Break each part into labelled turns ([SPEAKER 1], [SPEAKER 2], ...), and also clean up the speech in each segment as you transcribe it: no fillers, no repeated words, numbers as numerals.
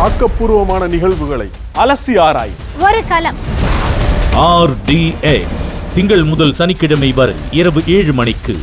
[SPEAKER 1] ஆக்கப்பூர்வமான நிகழ்வுகளை அலசி ஆராய்
[SPEAKER 2] ஒரு களம்.
[SPEAKER 3] RDX திங்கள் முதல் சனிக்கிழமை வரை இரவு 7 மணிக்கு.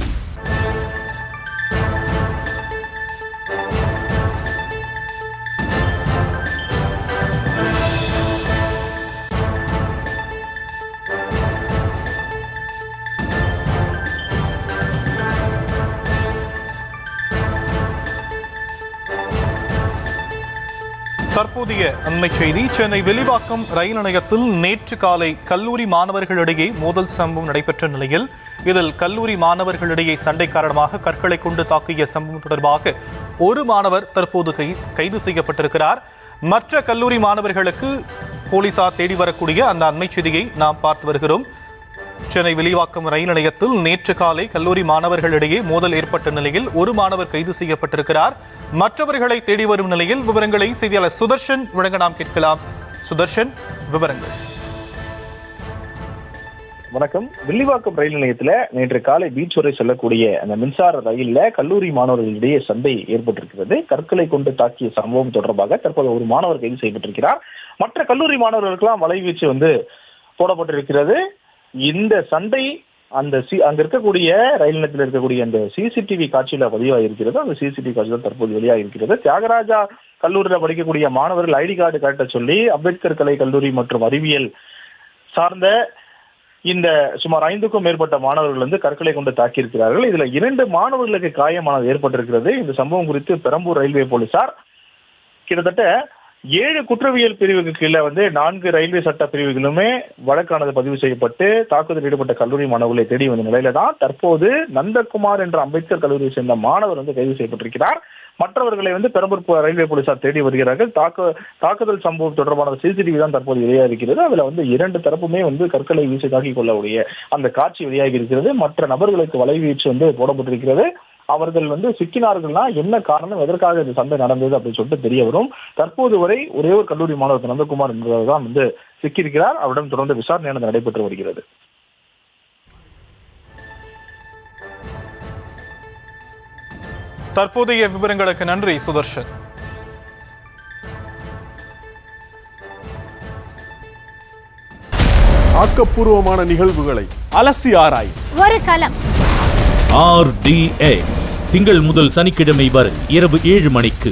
[SPEAKER 4] தற்போதைய அண்மை செய்தி. சென்னை வில்லிவாக்கம் ரயில் நிலையத்தில் நேற்று காலை கல்லூரி மாணவர்களிடையே மோதல் சம்பவம் நடைபெற்ற நிலையில் இதில் கல்லூரி மாணவர்களிடையே சண்டை காரணமாக கற்களை கொண்டு தாக்கிய சம்பவம் தொடர்பாக ஒரு மாணவர் தற்போது கைது செய்யப்பட்டிருக்கிறார். மற்ற கல்லூரி மாணவர்களுக்கு போலீசார் தேடி வரக்கூடிய அந்த அண்மை செய்தியை நாம் பார்த்து வருகிறோம். சென்னை வில்லிவாக்கம் ரயில் நிலையத்தில் நேற்று காலை கல்லூரி மாணவர்களிடையே மோதல் ஏற்பட்ட நிலையில் ஒரு மாணவர் கைது செய்யப்பட்டிருக்கிறார். மற்றவர்களை தேடி வரும் நிலையில் விவரங்களை செய்தியாளர் சுதர்ஷன் வழங்க நாம் கேட்கலாம். சுதர்ஷன், விவரங்கள்.
[SPEAKER 5] வணக்கம். வில்லிவாக்கம் ரயில் நிலையத்துல நேற்று காலை பீச் வரை செல்லக்கூடிய அந்த மின்சார ரயில்ல கல்லூரி மாணவர்களிடையே சண்டை ஏற்பட்டிருக்கிறது. கற்களை கொண்டு தாக்கிய சம்பவம் தொடர்பாக தற்போது ஒரு மாணவர் கைது செய்யப்பட்டிருக்கிறார். மற்ற கல்லூரி மாணவர்களுக்கெல்லாம் வலைவீச்சு போடப்பட்டிருக்கிறது. இந்த சண்டை அங்க இருக்கக்கூடிய ரயில் நிலையத்தில் இருக்கக்கூடிய அந்த சிசிடிவி காட்சியில பதிவாக இருக்கிறது. அந்த சிசிடிவி காட்சியில் தற்போது வெளியாக இருக்கிறது. தியாகராஜா கல்லூரியில் படிக்கக்கூடிய மாணவர்கள் ஐடி கார்டு காட்ட சொல்லி அம்பேத்கர் கலை கல்லூரி மற்றும் அறிவியல் சார்ந்த இந்த சுமார் 5க்கும் மேற்பட்ட மாணவர்கள் கற்களை கொண்டு தாக்கியிருக்கிறார்கள். இதுல 2 மாணவர்களுக்கு காயமானது ஏற்பட்டிருக்கிறது. இந்த சம்பவம் குறித்து பெரம்பூர் ரயில்வே போலீசார் கிட்டத்தட்ட 7 குற்றவியல் பிரிவுக்கு கீழே 4 ரயில்வே சட்ட பிரிவுகளுமே வழக்கானது பதிவு செய்யப்பட்டு தாக்குதல் ஈடுபட்ட கல்லூரி மாணவர்களை தேடி வந்த நிலையில தான் தற்போது நந்தகுமார் என்ற அம்பேத்கர் கல்லூரியை சேர்ந்த மாணவர் கைது செய்யப்பட்டிருக்கிறார். மற்றவர்களை பெரம்பூர் ரயில்வே போலீசார் தேடி வருகிறார்கள். தாக்குதல் சம்பவம் தொடர்பான சிசிடிவி தான் தற்போது வெளியாக இருக்கிறது. அதுல 2 தரப்புமே கற்களை வீசி தாக்கிக் கொள்ளக்கூடிய அந்த காட்சி வெளியாகி இருக்கிறது. மற்ற நபர்களுக்கு வலைவீச்சு போடப்பட்டிருக்கிறது. அவர்கள் சிக்கினார்கள்னா என்ன காரணம், எதற்காக இந்த சண்டை நடந்தது அப்படின்னு சொல்லிட்டு தெரிய வரும். தற்போது வரை ஒரே ஒரு கல்லூரி மாணவர் நந்தகுமார் என்பவர் தான் சிக்கியிருக்கிறார். அவரிடம் தொடர்ந்து விசாரணை நடைபெற்று வருகிறது.
[SPEAKER 4] தற்போதைய விவரங்களுக்கு நன்றி சுதர்ஷன்.
[SPEAKER 1] ஆக்கப்பூர்வமான நிகழ்வுகளை அலசி ஆராய்
[SPEAKER 2] ஒரு களம்.
[SPEAKER 3] RDX திங்கள் முதல் சனிக்கிழமை வரை இரவு 7 மணிக்கு.